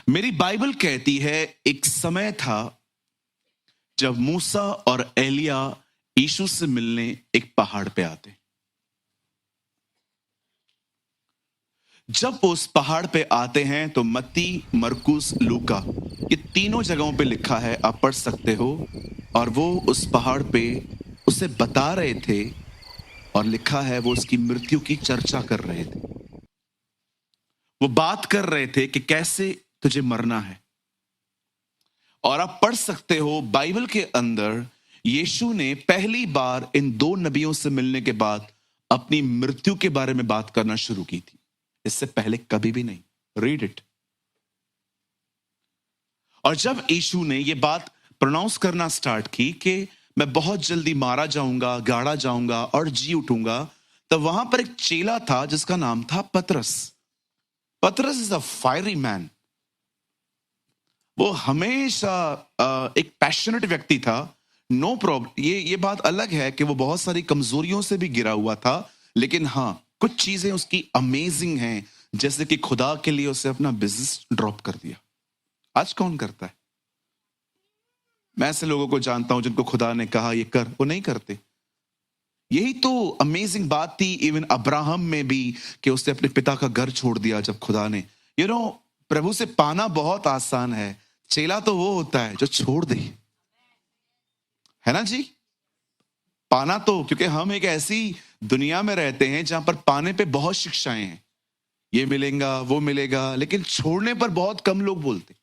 मेरी बाइबल कहती है एक समय था जब मूसा और एलिया यीशु से मिलने एक पहाड़ पे आते। जब वो उस पहाड़ पे आते हैं तो मत्ती, मरकुस, लूका ये तीनों जगहों पे लिखा है, आप पढ़ सकते हो। और वो उस पहाड़ पे उसे बता रहे थे और लिखा है वो उसकी मृत्यु की चर्चा कर रहे थे। वो बात कर रहे थे कि कैसे तुझे मरना है। और आप पढ़ सकते हो बाइबल के अंदर यीशु ने पहली बार इन दो नबियों से मिलने के बाद अपनी मृत्यु के बारे में बात करना शुरू की थी। इससे पहले कभी भी नहीं। Read it. और जब यीशु ने ये बात प्रोनाउंस करना स्टार्ट की कि मैं बहुत जल्दी मारा जाऊंगा, गाड़ा जाऊंगा और जी उठूंगा, तब वहां पर एक चेला था जिसका नाम था पतरस। पतरस इज अ फायरी मैन। वो हमेशा एक पैशनेट व्यक्ति था। No problem. ये बात अलग है कि वो बहुत सारी कमजोरियों से भी गिरा हुआ था, लेकिन हाँ, कुछ चीजें उसकी अमेजिंग हैं, जैसे कि खुदा के लिए उसे अपना बिजनेस ड्रॉप कर दिया। आज कौन करता है? मैं ऐसे लोगों को जानता हूं जिनको खुदा ने कहा ये कर, वो नहीं करते। यही तो अमेजिंग बात थी इवन अब्राहम में भी, कि उसने अपने पिता का घर छोड़ दिया जब खुदा ने प्रभु से पाना बहुत आसान है, चेला तो वो होता है जो छोड़ दे, है ना जी? पाना तो, क्योंकि हम एक ऐसी दुनिया में रहते हैं जहां पर पाने पे बहुत शिक्षाएं हैं, ये मिलेगा वो मिलेगा, लेकिन छोड़ने पर बहुत कम लोग बोलते।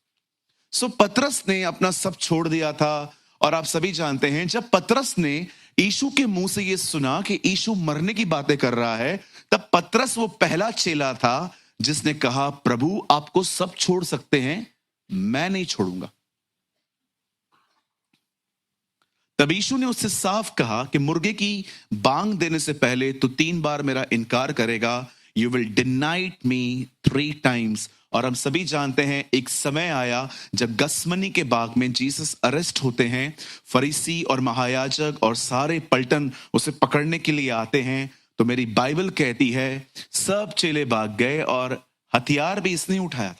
सो पतरस ने अपना सब छोड़ दिया था। और आप सभी जानते हैं जब पतरस ने यीशु के मुंह से ये सुना कि यीशु मरने की बातें कर रहा है, तब पतरस वो पहला चेला था जिसने कहा प्रभु आपको सब छोड़ सकते हैं, मैं नहीं छोड़ूंगा। तब यीशु ने उससे साफ कहा कि मुर्गे की बांग देने से पहले तू 3 बार मेरा इनकार करेगा। You will deny it me 3 times. और हम सभी जानते हैं एक समय आया जब गसमनी के बाग में जीसस अरेस्ट होते हैं, फरीसी और महायाजक और सारे पलटन उसे पकड़ने के लिए आते हैं। तो मेरी बाइबल कहती है सब चेले भाग गए और हथियार भी इसने उठाया।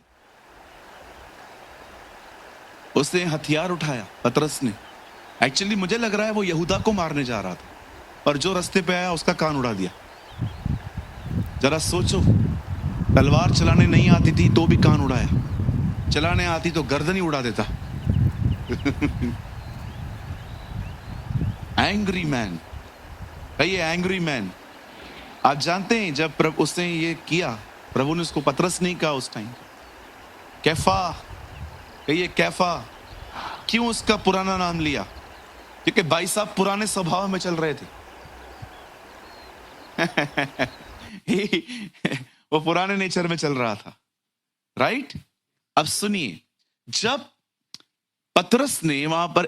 उसने हथियार उठाया, पतरस ने। एक्चुअली मुझे लग रहा है वो यहूदा को मारने जा रहा था, और जो रास्ते पे आया उसका कान उड़ा दिया। जरा सोचो, तलवार चलाने नहीं आती थी तो भी कान उड़ाया, चलाने आती तो गर्दन ही उड़ा देता। एंग्री मैन, कहिए एंग्री मैन। आप जानते हैं जब प्रभु उसने ये किया, प्रभु ने उसको पतरस नहीं कहा उस टाइम, कैफा, कहिए कैफा। क्यों उसका पुराना नाम लिया? क्योंकि भाई साहब पुराने स्वभाव में चल रहे थे। वो पुराने नेचर में चल रहा था, राइट? अब सुनिए, जब पतरस ने वहां पर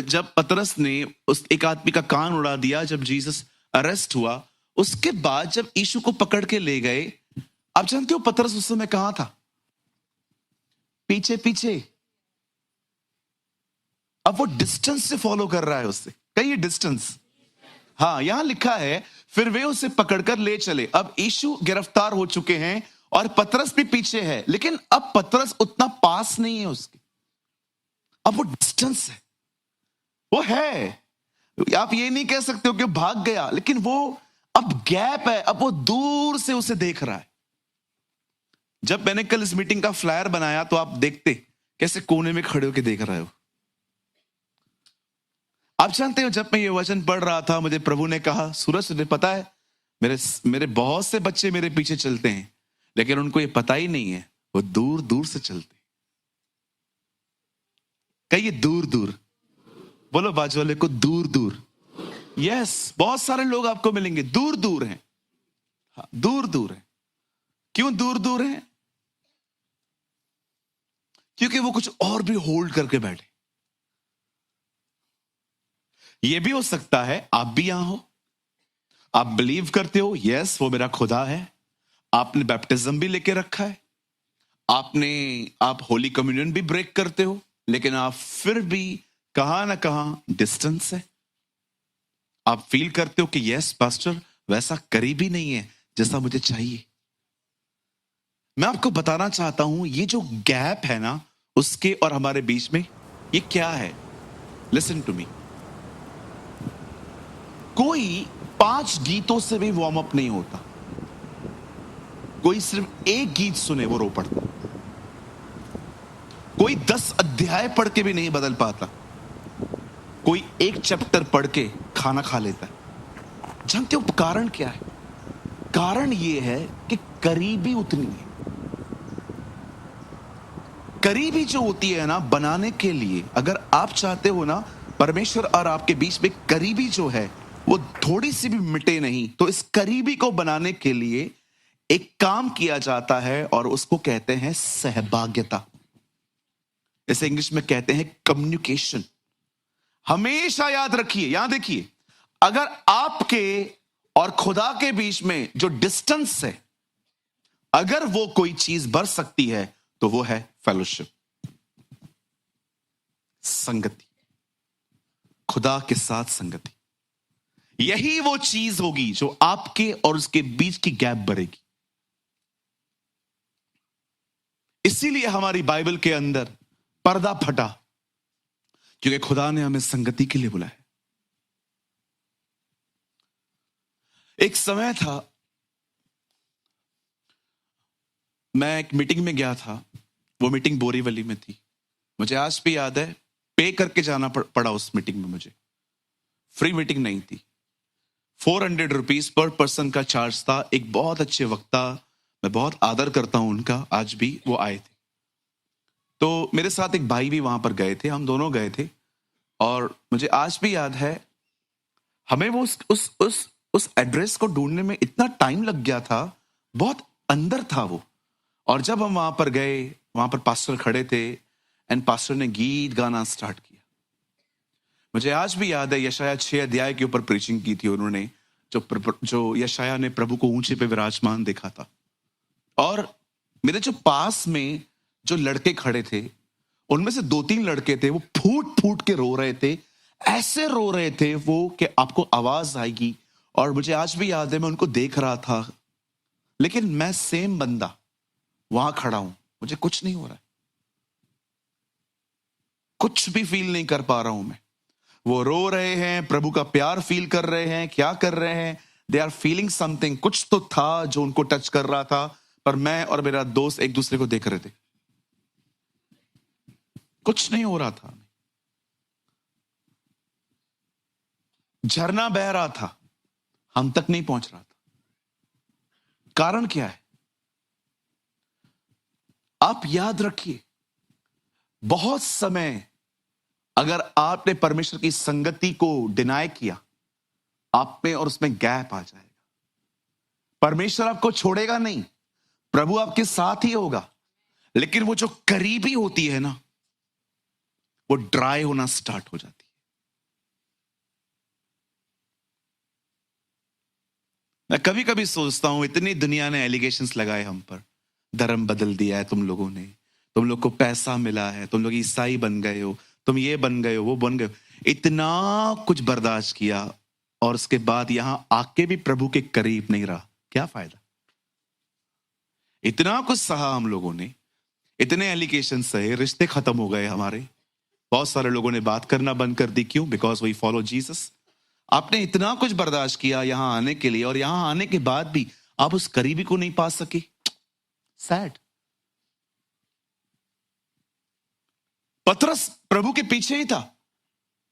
जब पतरस ने उस एक आदमी का कान उड़ा दिया, जब जीसस अरेस्ट हुआ, उसके बाद जब यीशु को पकड़ के ले गए, आप जानते हो पतरस उस समय कहां था? पीछे पीछे। अब वो डिस्टेंस से फॉलो कर रहा है उससे, कहिए डिस्टेंस। हाँ, यहां लिखा है फिर वे उसे पकड़कर ले चले। अब यीशु गिरफ्तार हो चुके हैं और पतरस भी पीछे है, लेकिन अब पतरस उतना पास नहीं है उसके, अब वो डिस्टेंस है, वो है। आप ये नहीं कह सकते हो कि भाग गया, लेकिन वो अब गैप है, अब वो दूर से उसे देख रहा है। जब मैंने कल इस मीटिंग का फ्लायर बनाया तो आप देखते कैसे कोने में खड़े होकर देख रहे हो। आप जानते हो जब मैं ये वचन पढ़ रहा था, मुझे प्रभु ने कहा सूरज तुझे पता है मेरे बहुत से बच्चे मेरे पीछे चलते हैं, लेकिन उनको ये पता ही नहीं है वो दूर दूर से चलते। कहिए दूर दूर, बोलो बाजू वाले को दूर दूर। यस, बहुत सारे लोग आपको मिलेंगे दूर दूर हैं। हाँ, दूर दूर है। क्यों दूर दूर है? क्योंकि वो कुछ और भी होल्ड करके बैठे। ये भी हो सकता है आप भी यहां हो, आप बिलीव करते हो यस वो मेरा खुदा है, आपने बैप्टिज्म भी लेके रखा है, आप होली कम्युनियन भी ब्रेक करते हो, लेकिन आप फिर भी कहां ना कहां डिस्टेंस है। आप फील करते हो कि यस पास्टर वैसा करीबी नहीं है जैसा मुझे चाहिए। मैं आपको बताना चाहता हूं ये जो गैप है ना उसके और हमारे बीच में, ये क्या है? Listen to me. कोई 5 गीतों से भी वार्म अप नहीं होता, कोई सिर्फ एक गीत सुने वो रो पड़ता, कोई 10 अध्याय पढ़ के भी नहीं बदल पाता, कोई एक चैप्टर पढ़ के खाना खा लेता है। जानते हो कारण क्या है? कारण ये है कि करीबी उतनी है। करीबी जो होती है ना, बनाने के लिए अगर आप चाहते हो ना परमेश्वर और आपके बीच में करीबी जो है वो थोड़ी सी भी मिटे नहीं, तो इस करीबी को बनाने के लिए एक काम किया जाता है और उसको कहते हैं सहभागिता। इसे इंग्लिश में कहते हैं कम्युनिकेशन। हमेशा याद रखिए, यहां देखिए, अगर आपके और खुदा के बीच में जो डिस्टेंस है, अगर वो कोई चीज बढ़ सकती है तो वो है फेलोशिप, संगति, खुदा के साथ संगति। यही वो चीज होगी जो आपके और उसके बीच की गैप भरेगी। इसीलिए हमारी बाइबल के अंदर पर्दा फटा, क्योंकि खुदा ने हमें संगति के लिए बुलाया। एक समय था, मैं एक मीटिंग में गया था, वो मीटिंग बोरीवली में थी। मुझे आज भी याद है, पे करके जाना पड़ा उस मीटिंग में। मुझे फ्री मीटिंग नहीं थी, 400 रुपीज पर पर्सन का चार्ज था। एक बहुत अच्छे वक्ता, मैं बहुत आदर करता हूं उनका, आज भी वो आए थे। तो मेरे साथ एक भाई भी वहां पर गए थे, हम दोनों गए थे। और मुझे आज भी याद है, हमें वो उस एड्रेस को ढूंढने में इतना टाइम लग गया था, बहुत अंदर था वो। और जब हम वहां पर गए, वहां पर पास्टर खड़े थे एंड पास्टर ने गीत गाना स्टार्ट किया। मुझे आज भी याद है, यशाया 6 अध्याय के ऊपर प्रीचिंग की थी उन्होंने, जो यशाया ने प्रभु को ऊंचे पे विराजमान देखा था। और मेरे जो पास में जो लड़के खड़े थे, उनमें से 2-3 लड़के थे, वो फूट फूट के रो रहे थे। ऐसे रो रहे थे वो कि आपको आवाज आएगी। और मुझे आज भी याद है, मैं उनको देख रहा था, लेकिन मैं सेम बंदा वहां खड़ा हूं, मुझे कुछ नहीं हो रहा है, कुछ भी फील नहीं कर पा रहा हूं मैं। वो रो रहे हैं, प्रभु का प्यार फील कर रहे हैं, क्या कर रहे हैं, दे आर फीलिंग समथिंग। कुछ तो था जो उनको टच कर रहा था, पर मैं और मेरा दोस्त एक दूसरे को देख रहे थे, कुछ नहीं हो रहा था। झरना बह रहा था, हम तक नहीं पहुंच रहा था। कारण क्या है? आप याद रखिए, बहुत समय अगर आपने परमेश्वर की संगति को डिनाय किया, आप में और उसमें गैप आ जाएगा। परमेश्वर आपको छोड़ेगा नहीं, प्रभु आपके साथ ही होगा, लेकिन वो जो करीबी होती है ना, वो ड्राई होना स्टार्ट हो जाती है। मैं कभी कभी सोचता हूं, इतनी दुनिया ने एलिगेशंस लगाए हम पर, धर्म बदल दिया है तुम लोगों ने, तुम लोग को पैसा मिला है, तुम लोग ईसाई बन गए हो, तुम ये बन गए हो, वो बन गए हो, इतना कुछ बर्दाश्त किया, और उसके बाद यहां आके भी प्रभु के करीब नहीं रहा, क्या फायदा? इतना कुछ सहा हम लोगों ने, इतने एलिगेशन सहे, रिश्ते खत्म हो गए हमारे। बहुत सारे लोगों ने बात करना बंद कर दी, क्यों? Because we follow Jesus. आपने इतना कुछ बर्दाश्त किया यहां आने के लिए, और यहां आने के बाद भी आप उस करीबी को नहीं पा सके। सैड। पतरस प्रभु के पीछे ही था,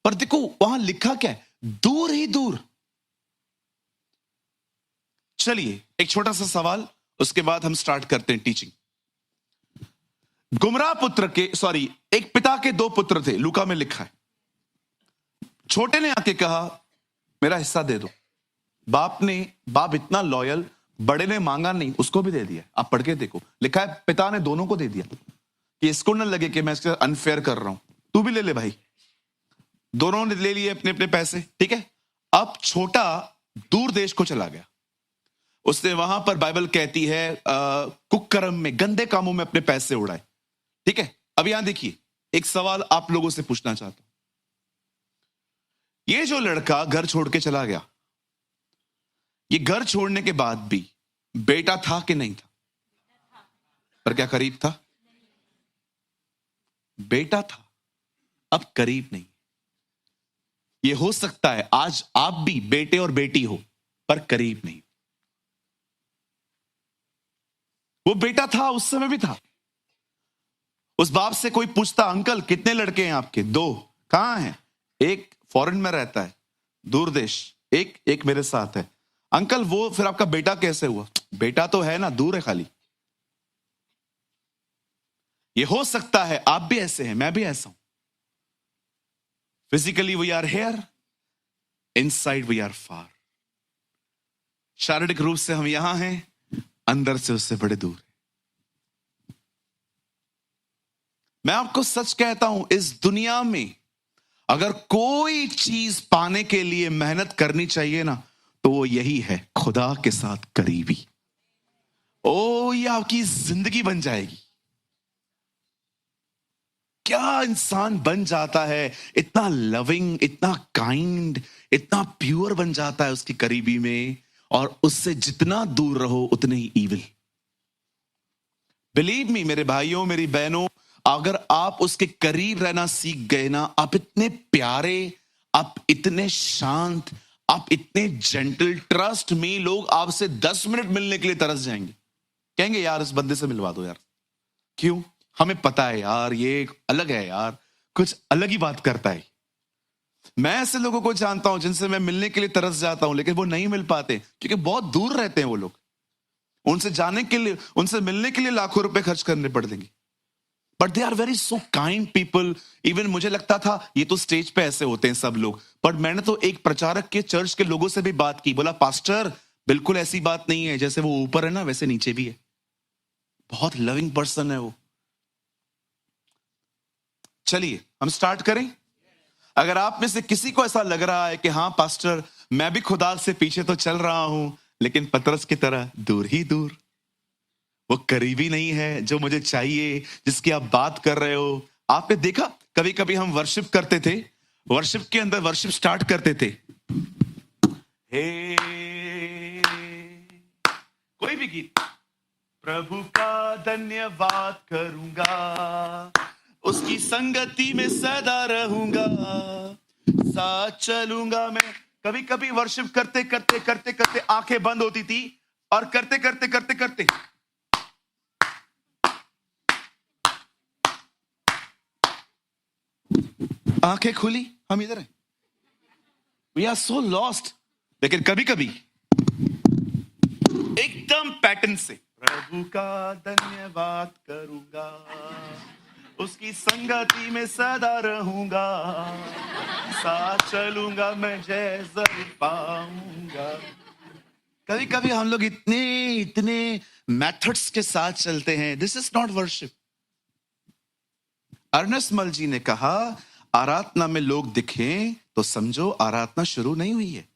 पर देखो वहां लिखा क्या है, दूर ही दूर। चलिए एक छोटा सा सवाल, उसके बाद हम स्टार्ट करते हैं टीचिंग। गुमराह पुत्र के, सॉरी, एक पिता के 2 पुत्र थे, लूका में लिखा है। छोटे ने आके कहा मेरा हिस्सा दे दो। बाप इतना लॉयल, बड़े ने मांगा नहीं, उसको भी दे दिया। आप पढ़ के देखो, लिखा है पिता ने दोनों को दे दिया कि इसको ना लगे कि मैं इसके अनफेयर कर रहा हूं, तू भी ले ले भाई। दोनों ने ले लिए अपने अपने पैसे, ठीक है। अब छोटा दूर देश को चला गया, उसने वहां पर, बाइबल कहती है, कुकर्म में, गंदे कामों में अपने पैसे उड़ाए, ठीक है। अब यहां देखिए, एक सवाल आप लोगों से पूछना चाहता हूं। ये जो लड़का घर छोड़ के चला गया, ये घर छोड़ने के बाद भी बेटा था कि नहीं था? पर क्या करीब था? बेटा था, अब करीब नहीं। ये हो सकता है आज आप भी बेटे और बेटी हो, पर करीब नहीं। वो बेटा था, उस समय भी था। उस बाप से कोई पूछता, अंकल कितने लड़के हैं आपके? 2। कहां हैं? एक फॉरेन में रहता है, दूर देश। एक मेरे साथ है। अंकल वो फिर आपका बेटा कैसे हुआ? बेटा तो है ना, दूर है खाली। ये हो सकता है आप भी ऐसे हैं, मैं भी ऐसा हूं। Physically we are here, inside we are far. शारीरिक रूप से हम यहां हैं, अंदर से उससे बड़े दूर। मैं आपको सच कहता हूं, इस दुनिया में अगर कोई चीज पाने के लिए मेहनत करनी चाहिए ना, तो वो यही है, खुदा के साथ करीबी। ओ, ये आपकी जिंदगी बन जाएगी। क्या इंसान बन जाता है, इतना लविंग, इतना काइंड, इतना प्योर बन जाता है उसकी करीबी में। और उससे जितना दूर रहो उतने ही ईविल। बिलीव मी मेरे भाइयों, मेरी बहनों, अगर आप उसके करीब रहना सीख गए ना, आप इतने प्यारे, आप इतने शांत, आप इतने जेंटल। ट्रस्ट मी, लोग आपसे 10 मिनट मिलने के लिए तरस जाएंगे, कहेंगे यार इस बंदे से मिलवा दो यार। क्यों? हमें पता है यार ये अलग है यार, कुछ अलग ही बात करता है। मैं ऐसे लोगों को जानता हूं जिनसे मैं मिलने के लिए तरस जाता हूं, लेकिन वो नहीं मिल पाते क्योंकि बहुत दूर रहते हैं वो लोग। उनसे जाने के लिए, उनसे मिलने के लिए लाखों रुपए खर्च करने पड़ देंगे। But they are very so kind people. Even मुझे लगता था ये तो स्टेज पे ऐसे होते हैं सब लोग, बट मैंने तो एक प्रचारक के चर्च के लोगों से भी बात की। बोला पास्टर बिल्कुल ऐसी बात नहीं है, जैसे वो ऊपर है ना वैसे नीचे भी है। बहुत लविंग पर्सन है वो। चलिए हम स्टार्ट करें। अगर आप में से किसी को ऐसा लग रहा है कि हाँ पास्टर मैं भी खुदा से पीछे तो चल रहा हूं, लेकिन पतरस की तरह दूर ही दूर, वो करीबी नहीं है जो मुझे चाहिए, जिसकी आप बात कर रहे हो। आपने देखा कभी कभी हम वर्शिप करते थे, वर्शिप के अंदर वर्शिप स्टार्ट करते थे, हे कोई भी गीत, प्रभु का धन्यवाद करूंगा, उसकी संगति में सदा रहूंगा, साथ चलूंगा मैं। कभी कभी वर्शिप करते करते करते करते आंखें बंद होती थी, और करते करते करते करते आंखें खुली, हम इधर हैं, वी आर सो लॉस्ट। लेकिन कभी कभी एकदम पैटर्न से, प्रभु का धन्यवाद करूंगा, उसकी संगति में सदा रहूंगा, साथ चलूंगा मैं, जय जरूर पाऊंगा। कभी कभी हम लोग इतने इतने मेथड्स के साथ चलते हैं। This is not worship. Ernest Mal ji ने कहा, आराधना में लोग दिखें तो समझो आराधना शुरू नहीं हुई है।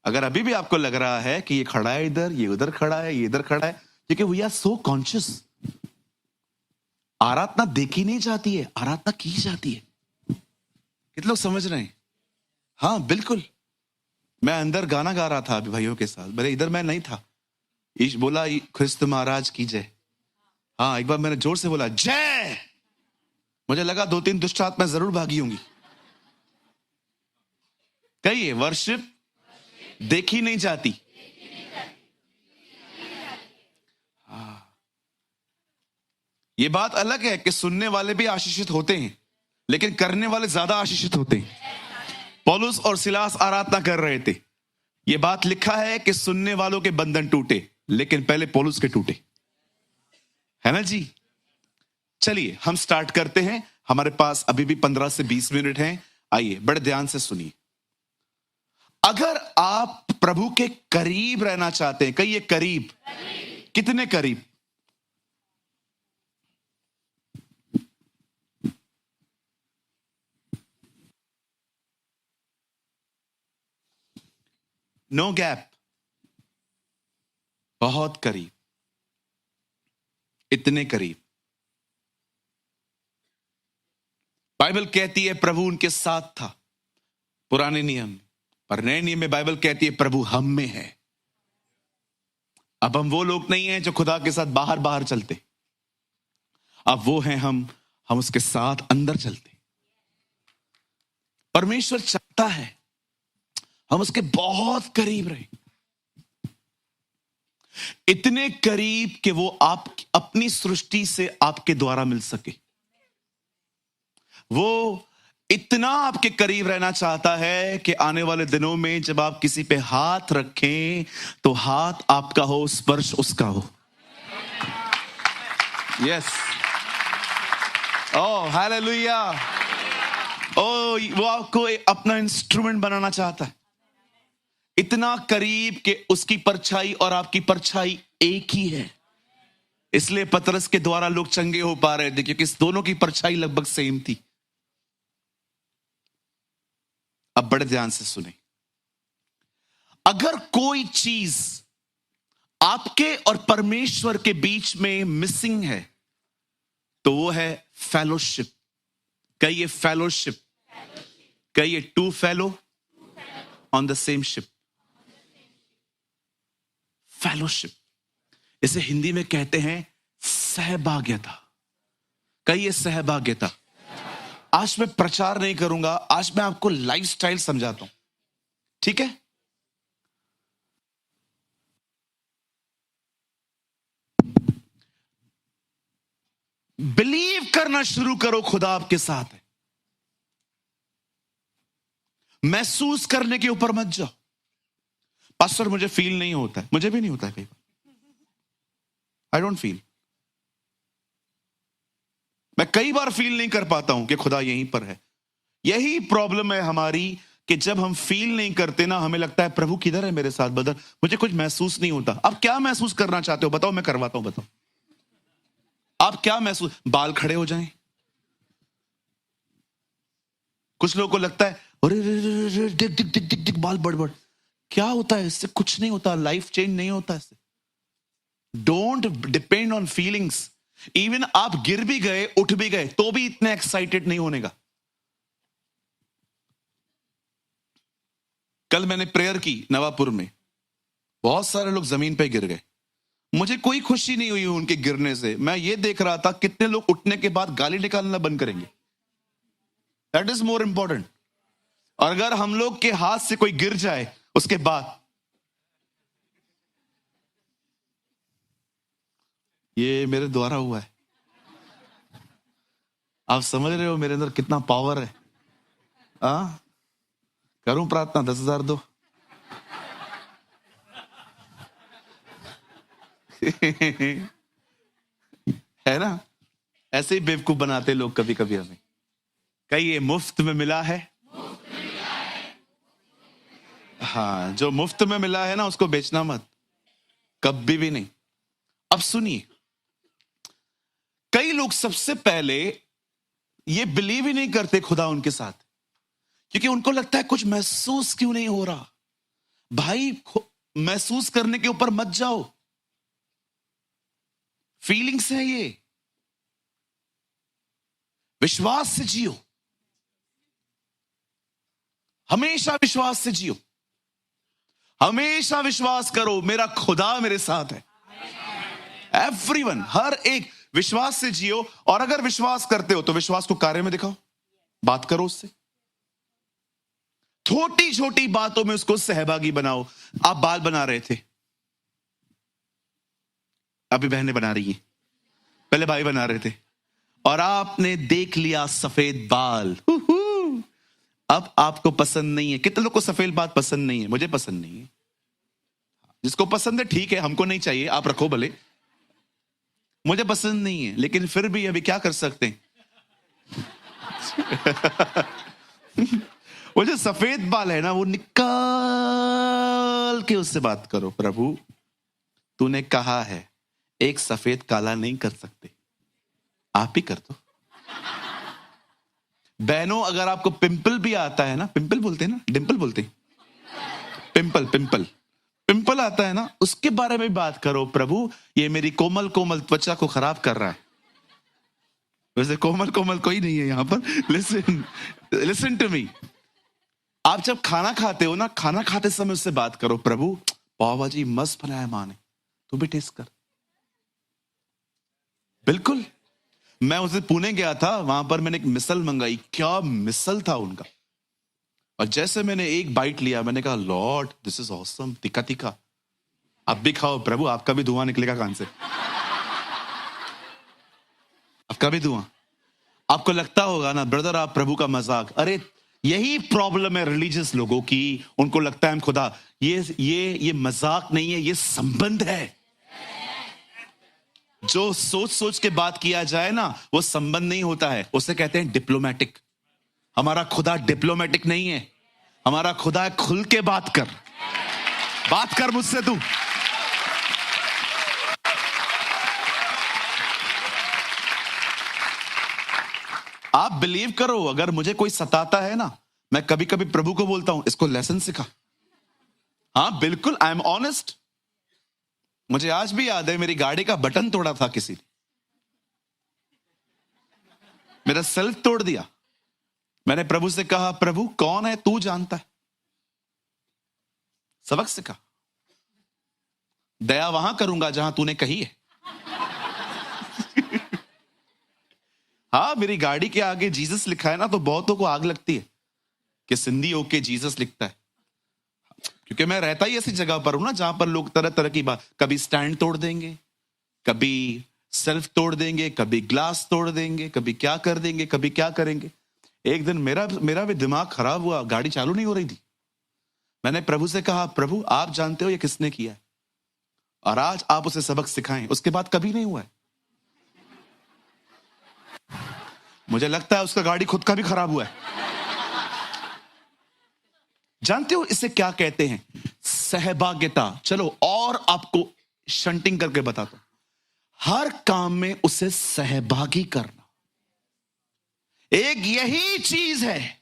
अगर अभी भी आपको लग रहा है कि ये खड़ा है इधर, ये उधर खड़ा है, ये इधर खड़ा है, क्योंकि वी आर सो कॉन्शियस। आराधना देखी नहीं जाती है, आराधना की जाती है। कितने लोग समझ रहे हैं? हाँ बिल्कुल। मैं अंदर गाना गा रहा था अभी भाइयों के साथ, मेरे इधर मैं नहीं था। ईश बोला ख्रिस्त महाराज की जय। हाँ एक बार मैंने जोर से बोला जय, मुझे लगा 2-3 दुष्ट आत्मा जरूर भागी होंगी। कहिए वर्शिप देखी नहीं जाती। ये बात अलग है कि सुनने वाले भी आशीषित होते हैं, लेकिन करने वाले ज्यादा आशीषित होते हैं। पौलुस और सिलास आराधना कर रहे थे। ये बात लिखा है कि सुनने वालों के बंधन टूटे, लेकिन पहले पौलुस के टूटे, है ना जी। चलिए हम स्टार्ट करते हैं। हमारे पास अभी भी 15 से 20 मिनट हैं। आइए बड़े ध्यान से सुनिए। अगर आप प्रभु के करीब रहना चाहते हैं, कहिए करीब। कितने करीब? नो गैप, बहुत करीब, इतने करीब। बाइबल कहती है प्रभु उनके साथ था पुराने नियम में, पर नए नियम में बाइबल कहती है प्रभु हम में है। अब हम वो लोग नहीं हैं जो खुदा के साथ बाहर बाहर चलते, अब वो हैं हम उसके साथ अंदर चलते। परमेश्वर चाहता है हम उसके बहुत करीब रहे, इतने करीब कि वो आप अपनी सृष्टि से आपके द्वारा मिल सके। वो इतना आपके करीब रहना चाहता है कि आने वाले दिनों में जब आप किसी पे हाथ रखें तो हाथ आपका हो, स्पर्श उसका हो। Yes, oh hallelujah. ओह, वो आपको अपना इंस्ट्रूमेंट बनाना चाहता है, इतना करीब कि उसकी परछाई और आपकी परछाई एक ही है। इसलिए पतरस के द्वारा लोग चंगे हो पा रहे थे, क्योंकि इस दोनों की परछाई लगभग सेम थी। अब बड़े ध्यान से सुने, अगर कोई चीज आपके और परमेश्वर के बीच में मिसिंग है तो वो है फेलोशिप। कहिए फेलोशिप, कहिए two fellow on the same ship. Fellowship, इसे हिंदी में कहते हैं सहभाग्यता। कहिए सहभाग्यता। आज मैं प्रचार नहीं करूंगा, आज मैं आपको लाइफस्टाइल समझाता हूं, ठीक है? बिलीव करना शुरू करो खुदा आपके साथ है। महसूस करने के ऊपर मत जाओ, पास्टर मुझे फील नहीं होता है। मुझे भी नहीं होता है कई बार, आई डोंट फील। मैं कई बार फील नहीं कर पाता हूं कि खुदा यहीं पर है। यही प्रॉब्लम है हमारी कि जब हम फील नहीं करते ना, हमें लगता है प्रभु किधर है मेरे साथ, बदल मुझे कुछ महसूस नहीं होता। अब क्या महसूस करना चाहते हो बताओ, मैं करवाता हूं, बताओ आप क्या महसूस। बाल खड़े हो जाएं, कुछ लोगों को लगता है अरे दिख दिख दिख दिख दिख बाल बढ़ बढ़। क्या होता है इससे? कुछ नहीं होता, लाइफ चेंज नहीं होता इससे। Don't depend on feelings. Even आप गिर भी गए, उठ भी गए, तो भी इतने एक्साइटेड नहीं होने का। कल मैंने प्रेयर की नवापुर में, बहुत सारे लोग जमीन पे गिर गए। मुझे कोई खुशी नहीं हुई उनके गिरने से। मैं ये देख रहा था कितने लोग उठने के बाद गाली निकालना बंद करेंगे। That is more important. और अगर हम लोग के हाथ से कोई गिर जाए उसके बाद, ये मेरे द्वारा हुआ है, आप समझ रहे हो मेरे अंदर कितना पावर है। करूं प्रार्थना, 10,000 दो। है ना? ऐसे ही बेवकूफ बनाते लोग कभी कभी हमें। कहीं ये मुफ्त में मिला है। हाँ, जो मुफ्त में मिला है ना उसको बेचना मत, कभी भी नहीं। अब सुनिए, कई लोग सबसे पहले ये बिलीव ही नहीं करते खुदा उनके साथ, क्योंकि उनको लगता है कुछ महसूस क्यों नहीं हो रहा। भाई महसूस करने के ऊपर मत जाओ, फीलिंग्स है ये। विश्वास से जियो, हमेशा विश्वास से जियो। हमेशा विश्वास करो मेरा खुदा मेरे साथ है। एवरीवन, हर एक विश्वास से जियो। और अगर विश्वास करते हो तो विश्वास को कार्य में दिखाओ, बात करो उससे। छोटी छोटी बातों में उसको सहभागी बनाओ। आप बाल बना रहे थे, अभी बहनें बना रही हैं, पहले भाई बना रहे थे, और आपने देख लिया सफेद बाल। अब आपको पसंद नहीं है। कितने लोग को सफेद बाल पसंद नहीं है? मुझे पसंद नहीं है। जिसको पसंद है ठीक है, हमको नहीं चाहिए, आप रखो भले। मुझे पसंद नहीं है, लेकिन फिर भी अभी क्या कर सकते हैं। वो जो सफेद बाल है ना, वो निकाल के उससे बात करो, प्रभु तूने कहा है एक सफेद काला नहीं कर सकते, आप ही कर दो। बहनों, अगर आपको पिंपल भी आता है ना, पिंपल बोलते हैं ना, डिंपल बोलते हैं, पिंपल पिंपल पिंपल आता है ना, उसके बारे में बात करो। प्रभु ये मेरी कोमल कोमल त्वचा को खराब कर रहा है। वैसे कोमल कोमल कोई नहीं है यहां पर। Listen listen to me. आप जब खाना खाते हो ना, खाना खाते समय उससे बात करो, प्रभु पाव भाजी मस्त बनाया मां ने, तू भी टेस्ट कर। बिल्कुल। मैं उसे पुणे गया था, वहां पर मैंने एक मिसल मंगाई, क्या मिसल था उनका। और जैसे मैंने एक बाइट लिया, मैंने कहा लॉर्ड दिस इज ऑसम, तीखा तीखा। आप भी खाओ प्रभु, आपका भी धुआं निकलेगा कान से, आपका भी धुआं। आपको लगता होगा ना ब्रदर आप प्रभु का मजाक, अरे यही प्रॉब्लम है रिलीजियस लोगों की, उनको लगता है हम खुदा, ये मजाक नहीं है, ये संबंध है। जो सोच सोच के बात किया जाए ना, वो संबंध नहीं होता है, उसे कहते हैं डिप्लोमेटिक। हमारा खुदा डिप्लोमेटिक नहीं है, हमारा खुदा है खुल के बात कर मुझसे तू। आप बिलीव करो, अगर मुझे कोई सताता है ना, मैं कभी कभी प्रभु को बोलता हूं इसको लेसन सिखा। हाँ बिल्कुल, आई एम ऑनेस्ट। मुझे आज भी याद है, मेरी गाड़ी का बटन तोड़ा था किसी ने, मेरा सेल्फ तोड़ दिया। मैंने प्रभु से कहा प्रभु कौन है, तू जानता है। सबक सीखा, दया वहां करूंगा जहां तूने कही है। हाँ, मेरी गाड़ी के आगे जीसस लिखा है ना, तो बहुतों को आग लगती है कि सिंधी होके जीसस लिखता है, क्योंकि मैं रहता ही ऐसी जगह पर हूं ना जहां पर लोग तरह तरह की बात, कभी स्टैंड तोड़ देंगे, कभी सेल्फ तोड़ देंगे, कभी ग्लास तोड़ देंगे, कभी क्या कर देंगे, कभी क्या करेंगे। एक दिन मेरा भी दिमाग खराब हुआ, गाड़ी चालू नहीं हो रही थी। मैंने प्रभु से कहा प्रभु आप जानते हो ये किसने किया है, और आज आप उसे सबक सिखाएं। उसके बाद कभी नहीं हुआ है। मुझे लगता है उसका गाड़ी खुद का भी खराब हुआ है। जानते हो इसे क्या कहते हैं? सहभागिता। चलो और आपको शंटिंग करके बताता हूं। हर काम में उसे सहभागी करना, एक यही चीज है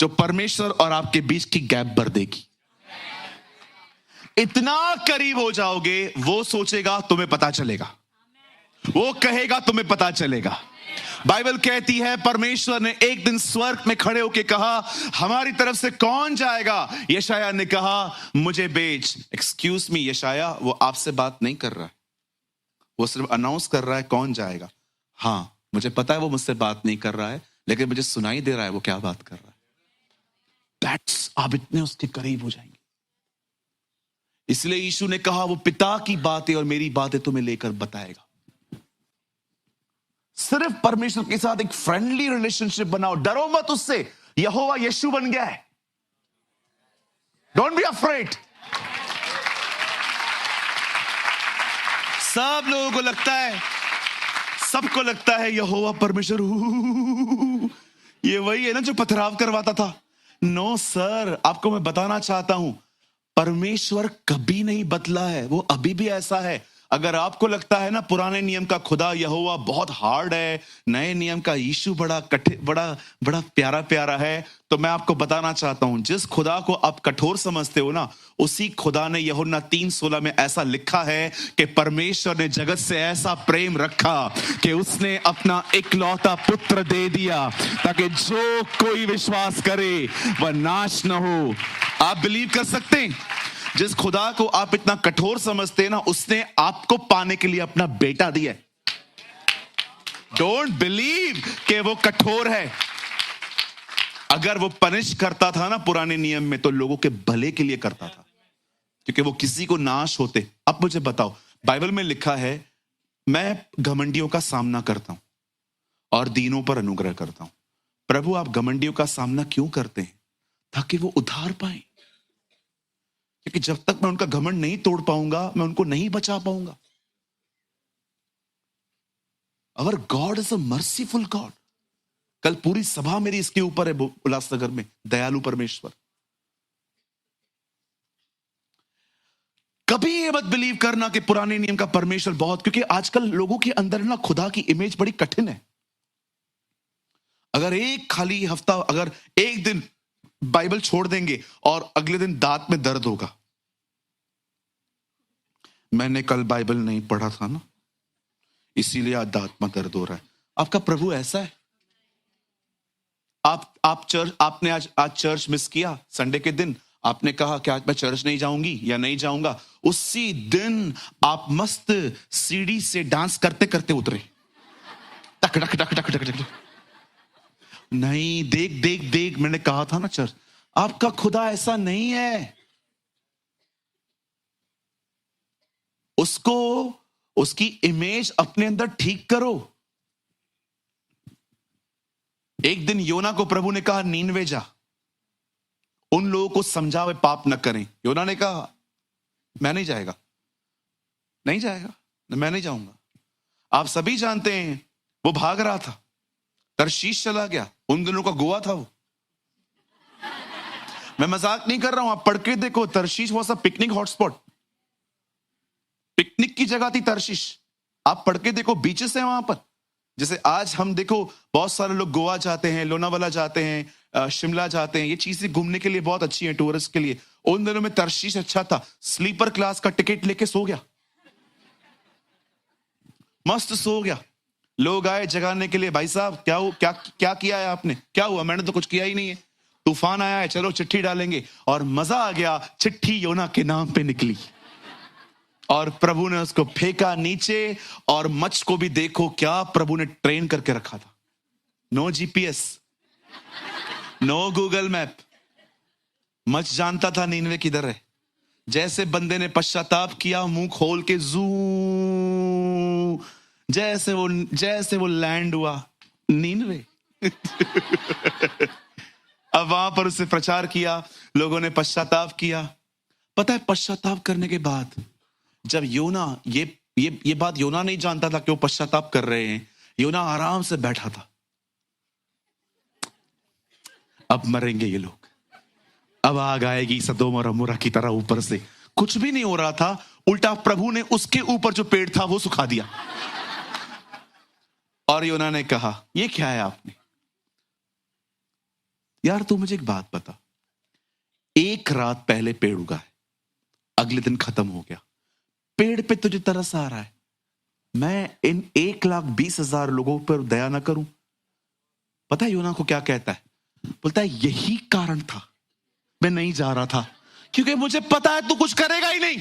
जो परमेश्वर और आपके बीच की गैप भर देगी। इतना करीब हो जाओगे, वो सोचेगा तुम्हें पता चलेगा, वो कहेगा तुम्हें पता चलेगा। बाइबल कहती है परमेश्वर ने एक दिन स्वर्ग में खड़े होकर कहा हमारी तरफ से कौन जाएगा। यशाया ने कहा मुझे भेज। एक्सक्यूज मी यशाया, वो आपसे बात नहीं कर रहा है, वो सिर्फ अनाउंस कर रहा है कौन जाएगा। हाँ मुझे पता है वो मुझसे बात नहीं कर रहा है, लेकिन मुझे सुनाई दे रहा है वो क्या बात कर रहा है। दैट्स, आप इतने उसके करीब हो जाएंगे। इसलिए यीशु ने कहा वो पिता की बातें और मेरी बातें तुम्हें लेकर बताएगा। सिर्फ परमेश्वर के साथ एक फ्रेंडली रिलेशनशिप बनाओ, डरो मत उससे। यहोवा यीशु बन गया है, डोंट बी अफ्रेड। सब लोगों को लगता है, सबको लगता है यहोवा परमेश्वर ये वही है ना जो पथराव करवाता था। नो सर, आपको मैं बताना चाहता हूं परमेश्वर कभी नहीं बदला है, वो अभी भी ऐसा है। अगर आपको लगता है ना पुराने नियम का खुदा यहोवा बहुत हार्ड है, नए नियम का यीशु बड़ा बड़ा प्यारा प्यारा है, तो मैं आपको बताना चाहता हूं जिस खुदा को आप कठोर समझते हो ना, उसी खुदा ने यूहन्ना 3:16 में ऐसा लिखा है कि परमेश्वर ने जगत से ऐसा प्रेम रखा कि उसने अपना इकलौता पुत्र दे दिया ताकि जो कोई विश्वास करे वह नाश न हो। आप बिलीव कर सकते हैं जिस खुदा को आप इतना कठोर समझते हैं ना, उसने आपको पाने के लिए अपना बेटा दिया। डोंट बिलीव कि वो कठोर है। अगर वो पनिश करता था ना पुराने नियम में, तो लोगों के भले के लिए करता था, क्योंकि वो किसी को नाश होते। अब मुझे बताओ, बाइबल में लिखा है मैं घमंडियों का सामना करता हूं और दीनों पर अनुग्रह करता हूं। प्रभु आप घमंडियों का सामना क्यों करते हैं? ताकि वो उधार पाए, क्योंकि जब तक मैं उनका घमंड नहीं तोड़ पाऊंगा मैं उनको नहीं बचा पाऊंगा। Our God is a merciful God. कल पूरी सभा मेरी इसके ऊपर है उल्लासनगर में, दयालु परमेश्वर। कभी ये मत बिलीव करना कि पुराने नियम का परमेश्वर बहुत, क्योंकि आजकल लोगों के अंदर ना खुदा की इमेज बड़ी कठिन है। अगर एक खाली हफ्ता, अगर एक दिन बाइबल छोड़ देंगे और अगले दिन दांत में दर्द होगा, मैंने कल बाइबल नहीं पढ़ा था ना इसीलिए आज दांत में दर्द हो रहा है। आपका प्रभु ऐसा है। आप चर्च, आपने आज चर्च मिस किया संडे के दिन, आपने कहा कि आज मैं चर्च नहीं जाऊंगी या नहीं जाऊंगा, उसी दिन आप मस्त सीढ़ी से डांस करते करते उतरे, टक टक टक टक टक टक। नहीं, देख देख देख, मैंने कहा था ना चर्च, आपका खुदा ऐसा नहीं है। उसको, उसकी इमेज अपने अंदर ठीक करो। एक दिन योना को प्रभु ने कहा नीनवे जा, उन लोगों को समझा वे पाप न करें। योना ने कहा मैं नहीं जाएगा, नहीं जाएगा, मैं नहीं जाऊंगा। आप सभी जानते हैं वो भाग रहा था, तरशीश चला गया, उन दिनों का गोवा था वो। मैं मजाक नहीं कर रहा हूं, आप पढ़ के देखो, Tarshish was a picnic hotspot, picnic की जगह थी तरशीश। आप पढ़ के देखो, बीचेस है वहां पर। जैसे आज हम देखो बहुत सारे लोग गोवा जाते हैं, लोनावाला जाते हैं, शिमला जाते हैं, ये चीजें घूमने के लिए बहुत अच्छी है टूरिस्ट के लिए। उन दिनों में तरशीश अच्छा था, स्लीपर क्लास का टिकट लेके सो गया, मस्त सो गया। लोग आए जगाने के लिए, भाई साहब क्या क्या क्या किया है आपने? क्या हुआ? मैंने तो कुछ किया ही नहीं है, तूफान आया है, चलो चिट्ठी डालेंगे। और मजा आ गया, चिट्ठी योना के नाम पे निकली और प्रभु ने उसको फेंका नीचे। और मच्छ को भी देखो क्या प्रभु ने ट्रेन करके रखा था, no GPS, no Google map, मच्छ जानता था नीनवे किधर है। जैसे बंदे ने पश्चाताप किया, मुंह खोल के जू, जैसे वो लैंड हुआ नीनवे। अब वहां पर उससे प्रचार किया, लोगों ने पश्चाताप किया। पता है, पश्चाताप करने के बाद जब योना, ये बात योना नहीं जानता था कि वो पश्चाताप कर रहे हैं। योना आराम से बैठा था, अब मरेंगे ये लोग, अब आग आएगी सदोम और अमोरा की तरह ऊपर से। कुछ भी नहीं हो रहा था, उल्टा प्रभु ने उसके ऊपर जो पेड़ था वो सुखा दिया। और योना ने कहा ये क्या है आपने? यार तू मुझे एक बात बता, एक रात पहले पेड़ उगा है, अगले दिन खत्म हो गया, पेड़ पे तुझे तरस आ रहा है, मैं इन 1,20,000 लोगों पर दया ना करूं? पता है योना को क्या कहता है? बोलता है यही कारण था मैं नहीं जा रहा था, क्योंकि मुझे पता है तू कुछ करेगा ही नहीं।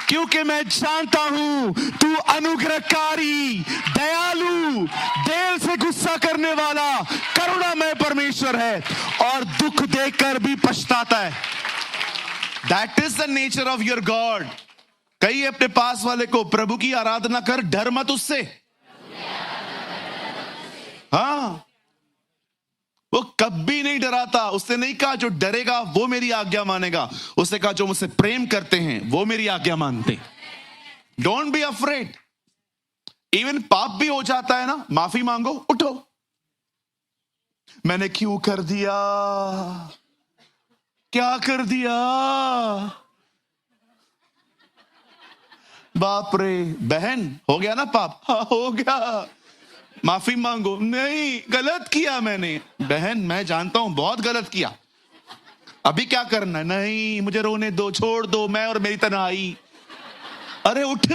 क्योंकि मैं जानता हूं तू अनुग्रहकारी, दयालु, देर से गुस्सा करने वाला, करुणामय परमेश्वर है और दुख देखकर भी पछताता है। That is the nature of your God. कहिए अपने पास वाले को, प्रभु की आराधना कर, डर मत उससे। हाँ, वो कभी नहीं डराता। उसने नहीं कहा जो डरेगा वो मेरी आज्ञा मानेगा, उसने कहा जो मुझसे प्रेम करते हैं वो मेरी आज्ञा मानते। Don't be afraid. इवन पाप भी हो जाता है ना, माफी मांगो, उठो। मैंने क्यों कर दिया, क्या कर दिया, बाप रे, बहन हो गया ना पाप, हाँ हो गया, माफी मांगो। नहीं, गलत किया मैंने। बहन मैं जानता हूं बहुत गलत किया, अभी क्या करना है? नहीं, मुझे रोने दो, छोड़ दो, मैं और मेरी तन्हाई। अरे उठ।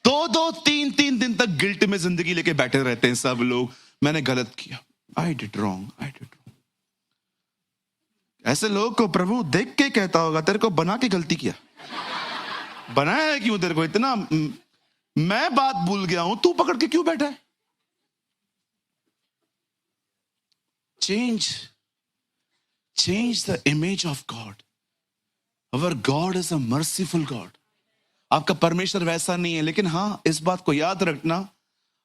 2-2, 3-3 दिन तक गिल्ट में जिंदगी लेके बैठे रहते हैं सब लोग, मैंने गलत किया, I did wrong, I did wrong. ऐसे लोग को प्रभु देख के कहता होगा तेरे को बना के गलती किया, बनाया है क्यों तेरे को इतना? मैं बात भूल गया हूं, तू पकड़ के क्यों बैठा है? Change the image of God. Our God is a merciful God. आपका परमेश्वर वैसा नहीं है, लेकिन हां इस बात को याद रखना,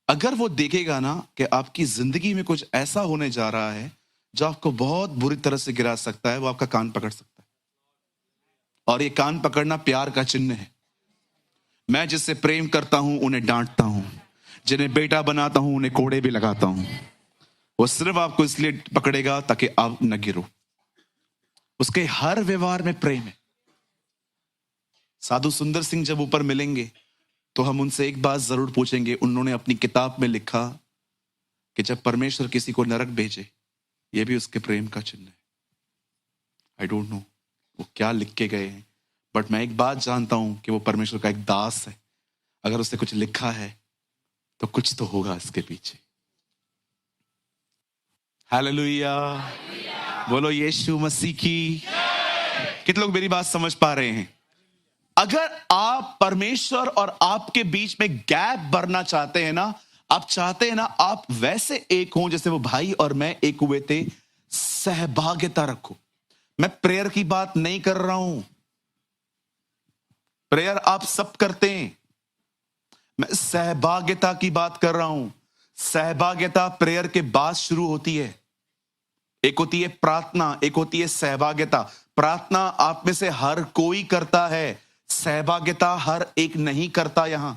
अगर वो देखेगा ना कि आपकी जिंदगी में कुछ ऐसा होने जा रहा है जो आपको बहुत बुरी तरह से गिरा सकता है, वो आपका कान पकड़ सकता है। और ये कान पकड़ना प्यार का चिन्ह है। मैं जिससे प्रेम करता हूं उन्हें डांटता हूं, जिन्हें बेटा बनाता हूं उन्हें कोड़े भी लगाता हूं। वो सिर्फ आपको इसलिए पकड़ेगा ताकि आप न गिरो। उसके हर व्यवहार में प्रेम है। साधु सुंदर सिंह जब ऊपर मिलेंगे तो हम उनसे एक बात जरूर पूछेंगे। उन्होंने अपनी किताब में लिखा कि जब परमेश्वर किसी को नरक भेजे, ये भी उसके प्रेम का चिन्ह है। आई डोंट नो वो क्या लिख के गए हैं, बट मैं एक बात जानता हूं कि वो परमेश्वर का एक दास है। अगर उसने कुछ लिखा है तो कुछ तो होगा इसके पीछे। हालेलुया। बोलो यीशु मसीह की। कितने लोग मेरी बात समझ पा रहे हैं? अगर आप परमेश्वर और आपके बीच में गैप भरना चाहते हैं ना, आप चाहते हैं ना आप वैसे एक हों जैसे वो भाई और मैं एक हुए थे, सहभागिता रखो। मैं प्रेयर की बात नहीं कर रहा हूं, प्रेयर आप सब करते हैं, मैं सहभागिता की बात कर रहा हूं। सहभागिता प्रेयर के बाद शुरू होती है। एक होती है प्रार्थना, एक होती है सहभागिता। प्रार्थना आप में से हर कोई करता है, सहभागिता हर एक नहीं करता। यहां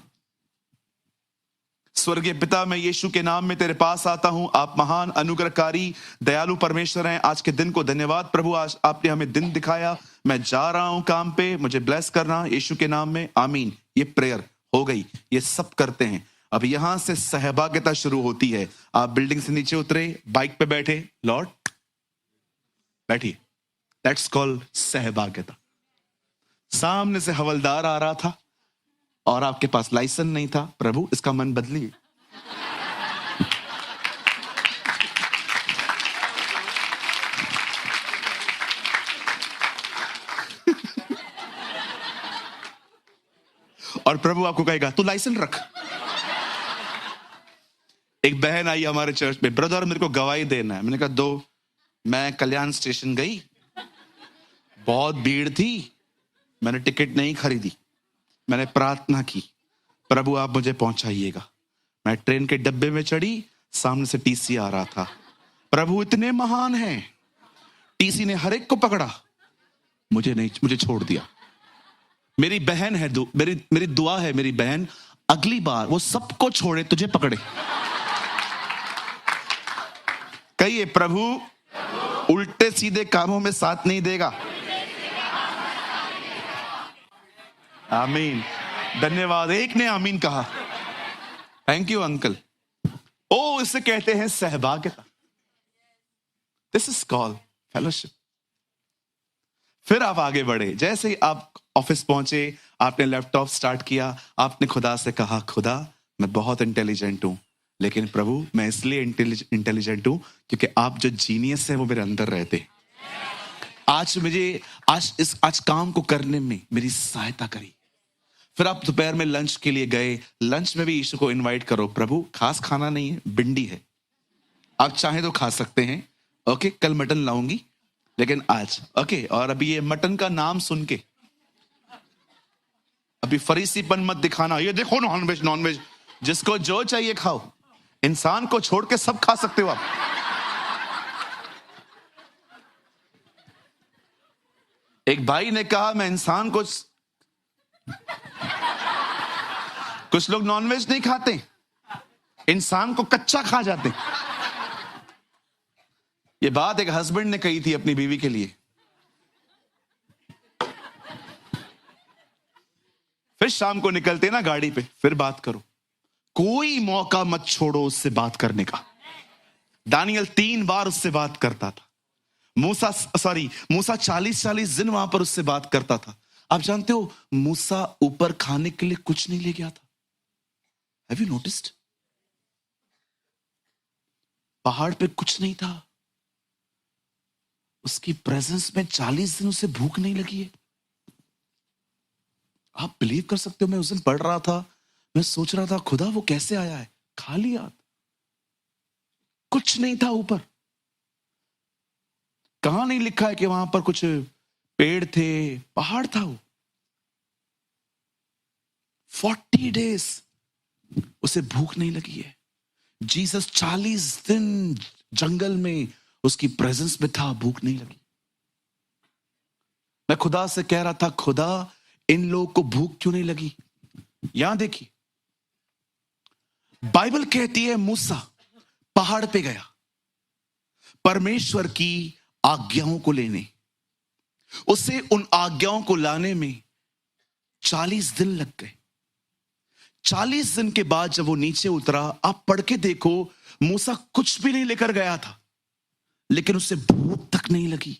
स्वर्गीय पिता, मैं यीशु के नाम में तेरे पास आता हूं। आप महान अनुग्रहकारी दयालु परमेश्वर हैं। आज के दिन को धन्यवाद प्रभु, आज आपने हमें दिन दिखाया। मैं जा रहा हूं काम पे, मुझे ब्लेस करना यीशु के नाम में, आमीन। ये प्रेयर हो गई, ये सब करते हैं। अब यहां से सहभागिता शुरू होती है। आप बिल्डिंग से नीचे उतरे, बाइक पे बैठे, लॉर्ड बैठिए, दैट्स कॉल्ड सहभागिता। सामने से हवलदार आ रहा था और आपके पास लाइसेंस नहीं था, प्रभु इसका मन बदलिए। और प्रभु आपको कहेगा तू लाइसेंस रख। एक बहन आई हमारे चर्च में, ब्रदर मेरे को गवाही देना है। मैंने कहा दो। मैं कल्याण स्टेशन गई, बहुत भीड़ थी, मैंने टिकट नहीं खरीदी, मैंने प्रार्थना की, प्रभु आप मुझे पहुंचाइएगा। मैं ट्रेन के डब्बे में चढ़ी, सामने से टीसी आ रहा था। प्रभु इतने महान हैं, टीसी ने हर एक को पकड़ा, मुझे नहीं, मुझे छोड़ दिया। मेरी बहन है, मेरी दुआ है, मेरी बहन अगली बार वो सबको छोड़े, तुझे पकड़े। कहिए प्रभु उल्टे सीधे कामों में साथ नहीं देगा। आमीन, धन्यवाद। एक ने आमीन कहा, थैंक यू अंकल। ओ, इसे कहते हैं सहभागिता। This is called fellowship. फिर आप आगे बढ़े। जैसे ही आप ऑफिस पहुंचे, आपने लैपटॉप स्टार्ट किया, आपने खुदा से कहा, खुदा मैं बहुत इंटेलिजेंट हूं, लेकिन प्रभु मैं इसलिए इंटेलिजेंट हूं क्योंकि आप जो जीनियस है वो मेरे अंदर रहते। आज काम को करने में मेरी सहायता करी। फिर आप दोपहर में लंच के लिए गए, लंच में भी यीशु को इनवाइट करो, प्रभु खास खाना नहीं है, भिंडी है, आप चाहें तो खा सकते हैं, ओके कल मटन लाऊंगी लेकिन आज ओके। और अभी ये मटन का नाम सुन के अभी फरीसीपन मत दिखाना, ये देखो नॉनवेज नॉनवेज, जिसको जो चाहिए खाओ, इंसान को छोड़ के सब खा सकते हो आप। एक भाई ने कहा मैं इंसान को, कुछ लोग नॉनवेज नहीं खाते, इंसान को कच्चा खा जाते। ये बात एक हस्बैंड ने कही थी अपनी बीवी के लिए। फिर शाम को निकलते ना गाड़ी पे, फिर बात करो, कोई मौका मत छोड़ो उससे बात करने का। दानियल 3 बार उससे बात करता था। मूसा 40 दिन वहां पर उससे बात करता था। आप जानते हो मूसा ऊपर खाने के लिए कुछ नहीं ले गया था। Have you noticed? पहाड़ पे कुछ नहीं था, उसकी प्रेजेंस में 40 दिन उसे भूख नहीं लगी है। आप बिलीव कर सकते हो, मैं उस दिन पढ़ रहा था, मैं सोच रहा था खुदा वो कैसे आया है, खाली हाथ, कुछ नहीं था ऊपर। कहां नहीं लिखा है कि वहां पर कुछ पेड़ थे, पहाड़ था वो। 40 डेज उसे भूख नहीं लगी है। जीसस 40 दिन जंगल में उसकी प्रेजेंस में था, भूख नहीं लगी। मैं खुदा से कह रहा था, खुदा इन लोगों को भूख क्यों नहीं लगी? यहां देखिए, बाइबल कहती है मूसा पहाड़ पे गया परमेश्वर की आज्ञाओं को लेने। उसे उन आज्ञाओं को लाने में 40 दिन लग गए। 40 दिन के बाद जब वो नीचे उतरा, आप पढ़ के देखो, मूसा कुछ भी नहीं लेकर गया था, लेकिन उसे भूख तक नहीं लगी।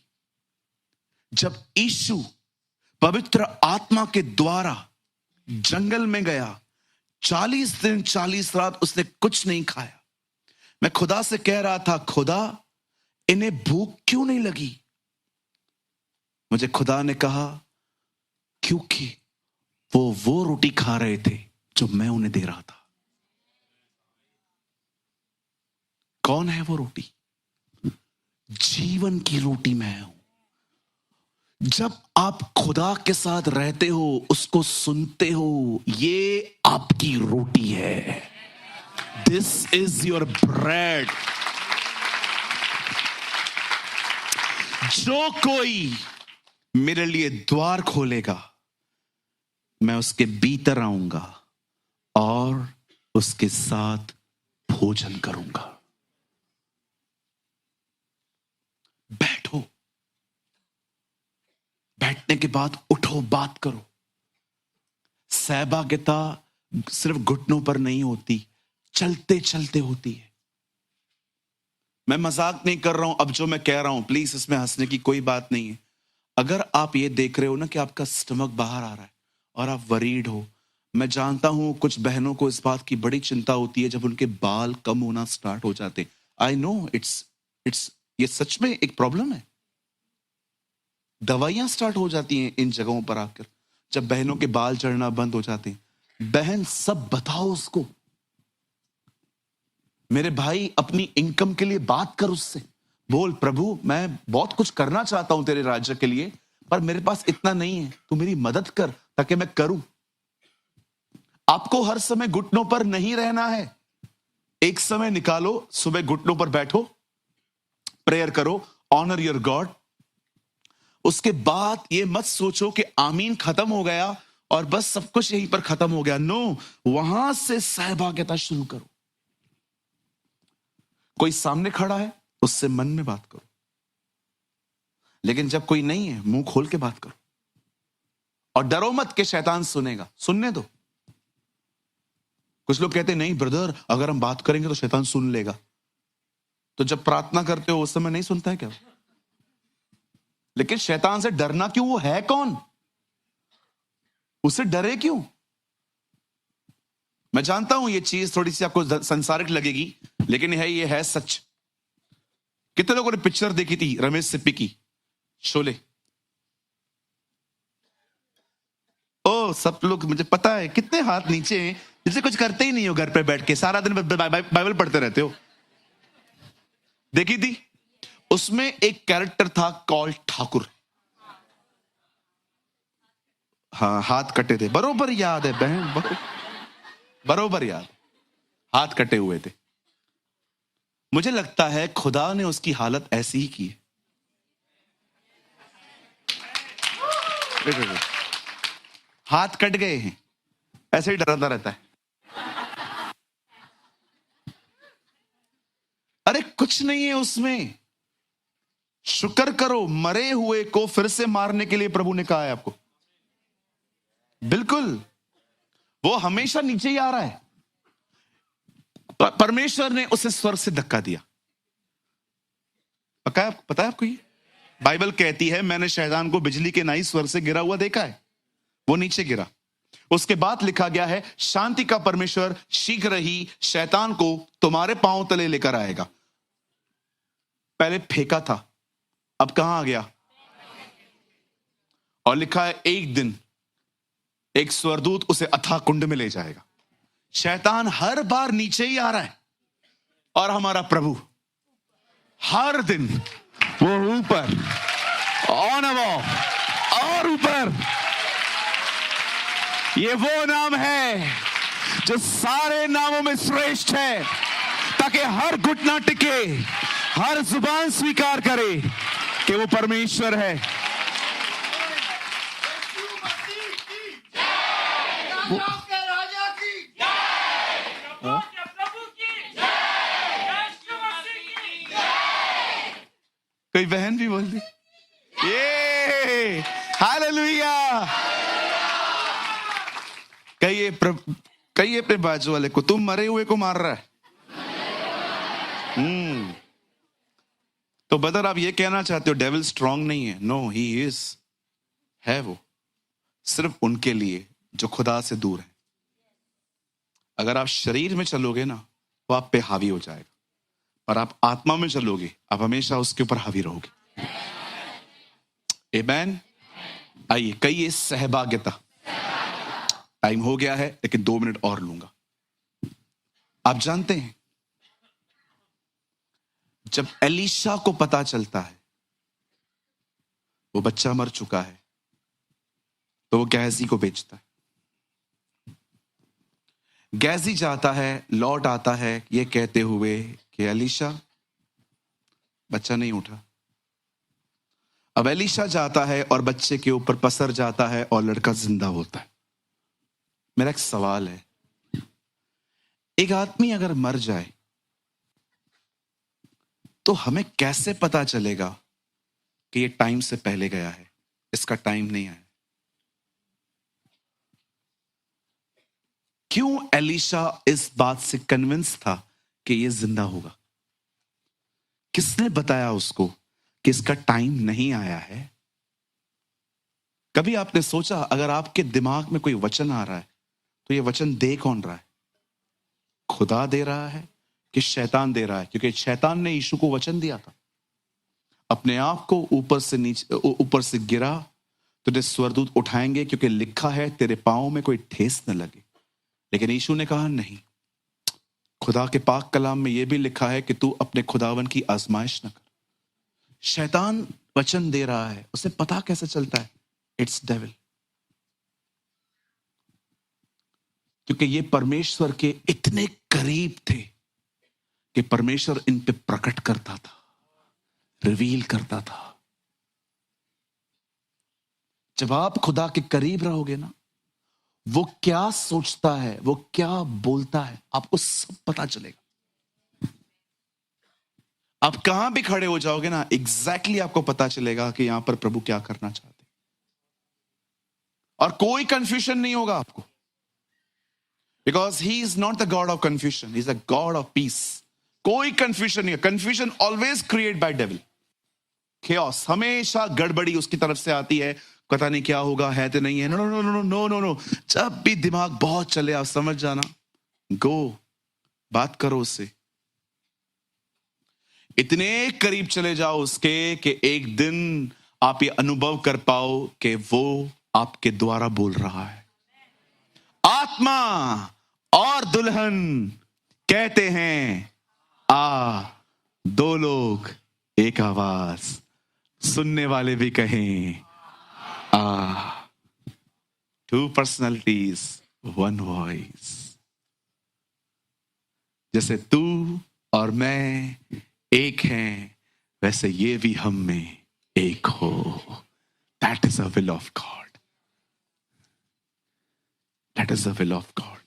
जब यीशु पवित्र आत्मा के द्वारा जंगल में गया, 40 दिन 40 रात उसने कुछ नहीं खाया। मैं खुदा से कह रहा था, खुदा इन्हें भूख क्यों नहीं लगी? मुझे खुदा ने कहा क्योंकि वो रोटी खा रहे थे जो मैं उन्हें दे रहा था। कौन है वो रोटी? जीवन की रोटी मैं हूं। जब आप खुदा के साथ रहते हो, उसको सुनते हो, ये आपकी रोटी है। This is your bread. जो कोई मेरे लिए द्वार खोलेगा, मैं उसके भीतर आऊंगा और उसके साथ भोजन करूंगा। बैठो, बैठने के बाद उठो, बात करो। सहभागिता सिर्फ घुटनों पर नहीं होती, चलते चलते होती है। मैं मजाक नहीं कर रहा हूं। अब जो मैं कह रहा हूं, प्लीज इसमें हंसने की कोई बात नहीं है। अगर आप ये देख रहे हो ना कि आपका स्टमक बाहर आ रहा है और आप वरीड हो, मैं जानता हूं कुछ बहनों को इस बात की बड़ी चिंता होती है जब उनके बाल कम होना स्टार्ट हो जाते। आई नो इट्स ये सच में एक प्रॉब्लम है। दवाइयां स्टार्ट हो जाती हैं इन जगहों पर आकर, जब बहनों के बाल झड़ना बंद हो जाते हैं। बहन, सब बताओ उसको। मेरे भाई, अपनी इनकम के लिए बात कर उससे। बोल, प्रभु मैं बहुत कुछ करना चाहता हूं तेरे राज्य के लिए, पर मेरे पास इतना नहीं है, तू मेरी मदद कर ताकि मैं करूं। आपको हर समय घुटनों पर नहीं रहना है। एक समय निकालो, सुबह घुटनों पर बैठो, प्रेयर करो, ऑनर योर गॉड। उसके बाद ये मत सोचो कि आमीन खत्म हो गया और बस सब कुछ यहीं पर खत्म हो गया। नो, वहां से सहभागिता शुरू करो। कोई सामने खड़ा है, उससे मन में बात करो, लेकिन जब कोई नहीं है, मुंह खोल के बात करो। और डरो मत कि शैतान सुनेगा, सुनने दो। कुछ लोग कहते नहीं ब्रदर, अगर हम बात करेंगे तो शैतान सुन लेगा। तो जब प्रार्थना करते हो उस समय नहीं सुनता है क्या? लेकिन शैतान से डरना क्यों? वो है कौन? उससे डरे क्यों? मैं जानता हूं ये चीज थोड़ी सी आपको संसारिक लगेगी, लेकिन ये है सच। कितने लोगों ने पिक्चर देखी थी रमेश सिप्पी की, शोले? ओ, सब लोग, मुझे पता है कितने हाथ नीचे हैं, जैसे कुछ करते ही नहीं हो घर पे बैठ के, सारा दिन बाइबल पढ़ते रहते हो। देखी थी? उसमें एक कैरेक्टर था कॉल ठाकुर। हाँ, हाथ कटे थे, बरोबर याद है बहन, बरोबर याद, हाथ कटे हुए थे। मुझे लगता है खुदा ने उसकी हालत ऐसी ही की है। हाथ कट गए हैं, ऐसे ही डरता रहता है। अरे कुछ नहीं है उसमें। शुक्र करो, मरे हुए को फिर से मारने के लिए प्रभु ने कहा है आपको। बिल्कुल, वो हमेशा नीचे ही आ रहा है। परमेश्वर ने उसे स्वर्ग से धक्का दिया। पता है आपको? ये बाइबल कहती है, मैंने शैतान को बिजली के नाई स्वर्ग से गिरा हुआ देखा है। वो नीचे गिरा। उसके बाद लिखा गया है, शांति का परमेश्वर शीघ्र ही शैतान को तुम्हारे पांव तले लेकर आएगा। पहले फेंका था, अब कहां आ गया? और लिखा है, एक दिन एक स्वरदूत उसे अथाह कुंड में ले जाएगा। शैतान हर बार नीचे ही आ रहा है, और हमारा प्रभु हर दिन वो ऊपर, ऑन अबव और ऊपर। ये वो नाम है जो सारे नामों में श्रेष्ठ है, ताकि हर घुटना टिके, हर जुबान स्वीकार करे कि वो परमेश्वर है। कोई बहन भी बोल दी, ये हालेलुया। कहिए अपने बाजू वाले को, तुम मरे हुए को मार रहा है। तो बदर आप ये कहना चाहते हो डेविल स्ट्रांग नहीं है? नो, ही इज, है वो, सिर्फ उनके लिए जो खुदा से दूर है। अगर आप शरीर में चलोगे ना, वो आप पे हावी हो जाएगा। और आप आत्मा में चलोगे, आप हमेशा उसके ऊपर हावी रहोगे। आमेन। आइए, कहिए सहभागिता। टाइम हो गया है लेकिन 2 मिनट और लूंगा। आप जानते हैं, जब एलीशा को पता चलता है वो बच्चा मर चुका है, तो वो गेहजी को बेचता है। गेहजी जाता है, लौट आता है ये कहते हुए कि एलीशा, बच्चा नहीं उठा। अब एलीशा जाता है और बच्चे के ऊपर पसर जाता है और लड़का जिंदा होता है। मेरा एक सवाल है, एक आदमी अगर मर जाए तो हमें कैसे पता चलेगा कि ये टाइम से पहले गया है, इसका टाइम नहीं आया? क्यों एलीशा इस बात से कन्विंस था कि ये जिंदा होगा? किसने बताया उसको कि इसका टाइम नहीं आया है? कभी आपने सोचा, अगर आपके दिमाग में कोई वचन आ रहा है तो ये वचन दे कौन रहा है? खुदा दे रहा है कि शैतान दे रहा है? क्योंकि शैतान ने यीशु को वचन दिया था, अपने आप को ऊपर से गिरा, तुझे स्वर्गदूत उठाएंगे क्योंकि लिखा है तेरे पांव में कोई ठेस न लगे। लेकिन यीशु ने कहा नहीं, खुदा के पाक कलाम में यह भी लिखा है कि तू अपने खुदावन की आजमाइश न कर। शैतान वचन दे रहा है, उसे पता कैसे चलता है? It's devil. क्योंकि ये परमेश्वर के इतने करीब थे कि परमेश्वर इन पे प्रकट करता था, रिवील करता था। जब आप खुदा के करीब रहोगे ना, वो क्या सोचता है, वो क्या बोलता है, आपको सब पता चलेगा। आप कहां भी खड़े हो जाओगे ना, एग्जैक्टली आपको पता चलेगा कि यहां पर प्रभु क्या करना चाहते हैं, और कोई कंफ्यूजन नहीं होगा आपको। Because he is not the God of confusion, he is the God of peace. कोई कंफ्यूजन नहीं है। Confusion always create bye devil. chaos, हमेशा गड़बड़ी उसकी तरफ से आती है, पता नहीं क्या होगा, है तो नहीं है। No no no no no no no. जब भी दिमाग बहुत चले, आप समझ जाना, गो बात करो उससे, इतने करीब चले जाओ उसके कि एक दिन आप ये अनुभव कर पाओ कि वो आपके द्वारा बोल रहा है। आत्मा और दुल्हन कहते हैं आ, दो लोग एक आवाज, सुनने वाले भी कहें आ। Two personalities one voice. जैसे तू और मैं एक हैं, वैसे ये भी हम में एक हो। That is a will of God. That is a will of God.